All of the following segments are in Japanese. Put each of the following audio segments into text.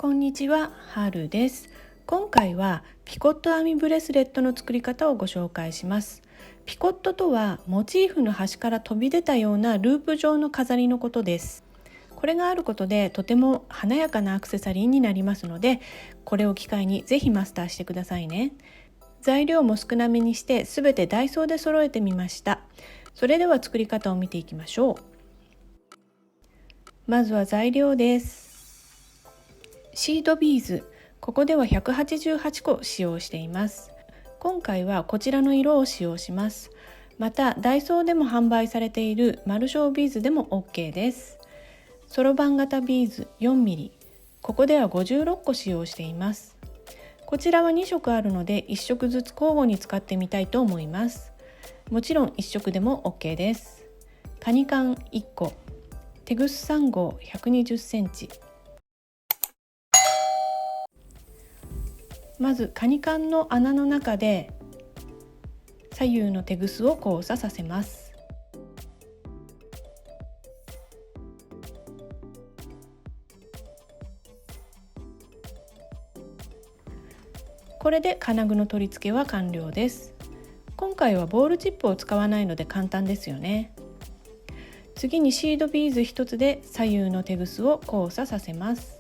こんにちは、はるです。今回はピコット編みブレスレットの作り方をご紹介します。ピコットとはモチーフの端から飛び出たようなループ状の飾りのことです。これがあることでとても華やかなアクセサリーになりますので、これを機会にぜひマスターしてくださいね。材料も少なめにしてすべてダイソーで揃えてみました。それでは作り方を見ていきましょう。まずは材料です。シードビーズ、ここでは188個使用しています。今回はこちらの色を使用します。またダイソーでも販売されているマルショービーズでも OK です。そろばん型ビーズ 4mm、 ここでは56個使用しています。こちらは2色あるので1色ずつ交互に使ってみたいと思います。もちろん1色でも OK です。カニカン1個、テグス3号120センチ。まずカニカンの穴の中で左右のテグスを交差させます。これで金具の取り付けは完了です。今回はボールチップを使わないので簡単ですよね。次にシードビーズ1つで左右のテグスを交差させます。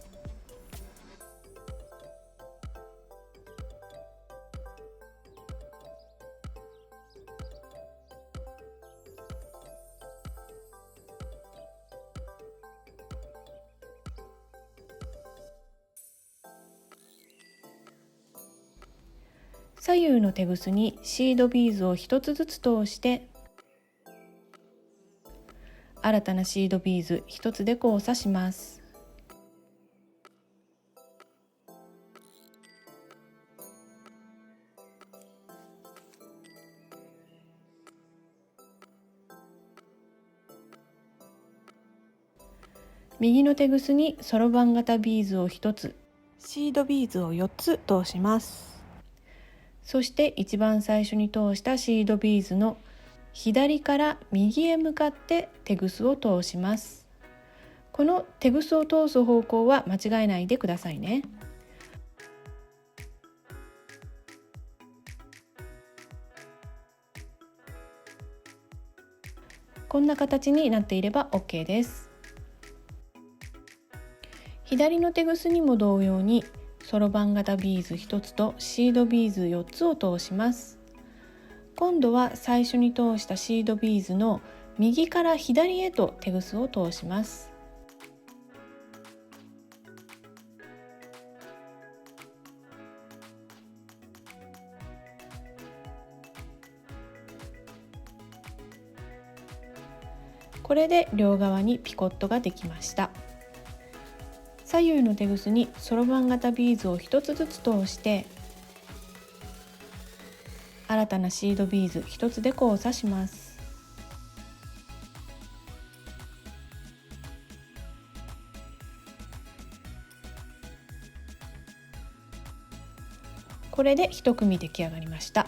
左右のテグスにシードビーズを1つずつ通して新たなシードビーズ1つで交差します。右のテグスにそろばん型ビーズを1つ、シードビーズを4つ通します。そして一番最初に通したシードビーズの左から右へ向かってテグスを通します。このテグスを通す方向は間違えないでくださいね。こんな形になっていれば OK です。左のテグスにも同様にそろばん型ビーズ1つとシードビーズ4つを通します。今度は最初に通したシードビーズの右から左へとテグスを通します。これで両側にピコットができました。左右のテグスにそろばん型ビーズを1つずつ通して新たなシードビーズ1つで交差します。これで1組出来上がりました。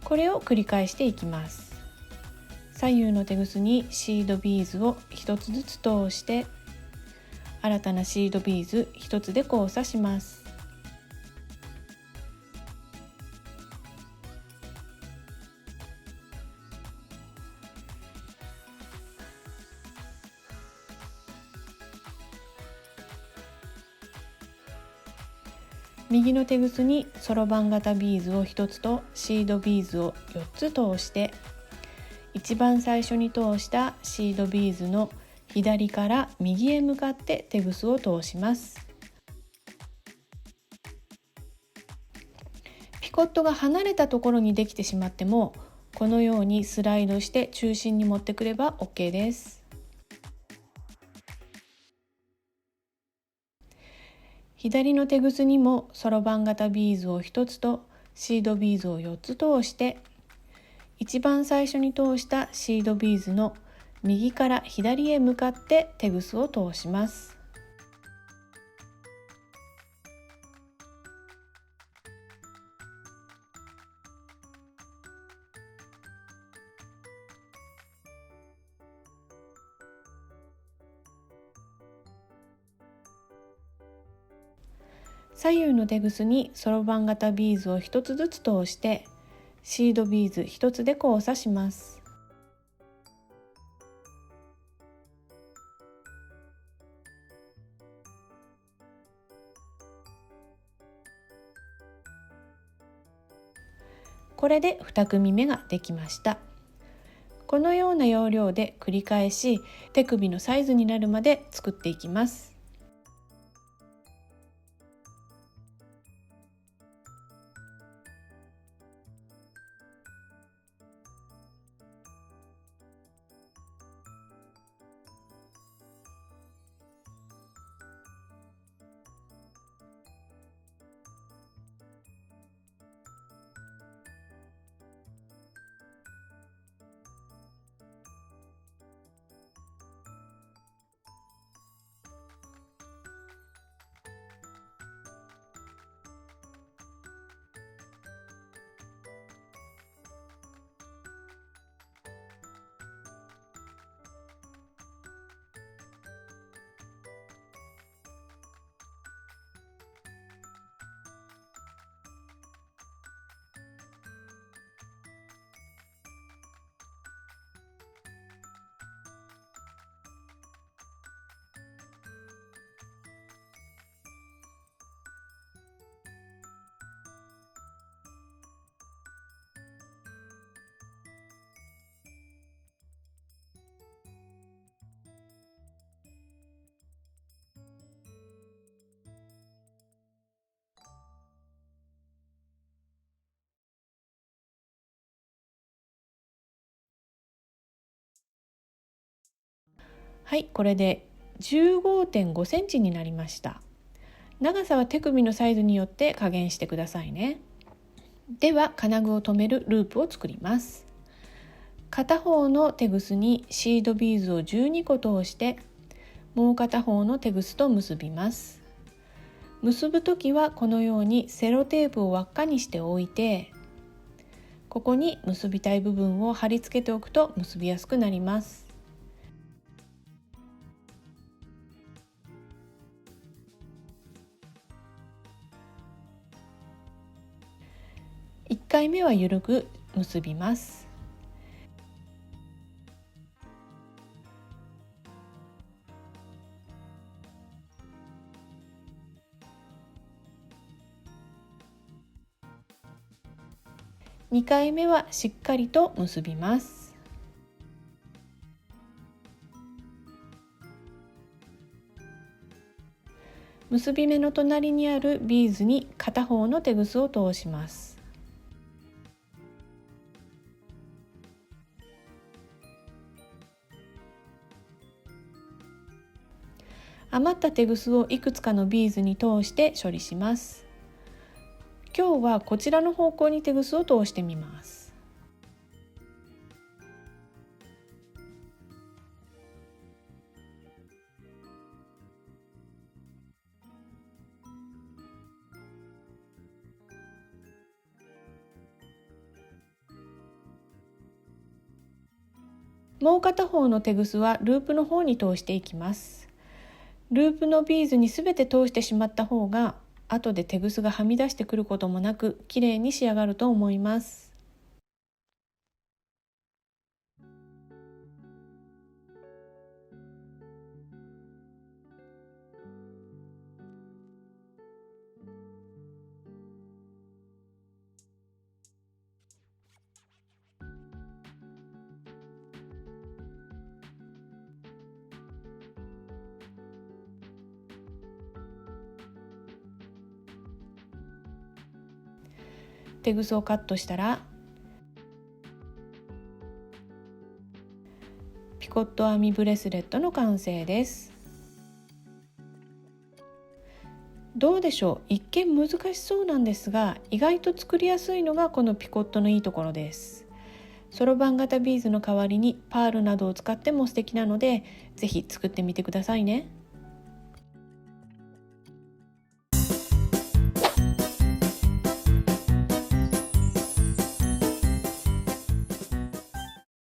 これを繰り返していきます。左右のテグスにシードビーズを1つずつ通して新たなシードビーズ1つで交差します。右のテグスにそろばん型ビーズを1つとシードビーズを4つ通して一番最初に通したシードビーズの左から右へ向かってテグスを通します。ピコットが離れたところにできてしまってもこのようにスライドして中心に持ってくれば OK です。左のテグスにもそろばん型ビーズを1つとシードビーズを4つ通して一番最初に通したシードビーズの右から左へ向かってテグスを通します。左右のテグスにそろばん型ビーズを1つずつ通してシードビーズ1つで交差します。これで2組目ができました。このような要領で繰り返し手首のサイズになるまで作っていきます。はい、これで 15.5 センチになりました。長さは手首のサイズによって加減してくださいね。では金具を留めるループを作ります。片方のテグスにシードビーズを12個通してもう片方のテグスと結びます。結ぶときはこのようにセロテープを輪っかにしておいて、ここに結びたい部分を貼り付けておくと結びやすくなります。1回目は緩く結びます。2回目はしっかりと結びます。結び目の隣にあるビーズに片方のテグスを通します。余ったテグスをいくつかのビーズに通して処理します。今日はこちらの方向にテグスを通してみます。もう片方のテグスはループの方に通していきます。ループのビーズにすべて通してしまった方が後でテグスがはみ出してくることもなく綺麗に仕上がると思います。テグスをカットしたらピコット編みブレスレットの完成です。どうでしょう、一見難しそうなんですが意外と作りやすいのがこのピコットのいいところです。そろばん型ビーズの代わりにパールなどを使っても素敵なのでぜひ作ってみてくださいね。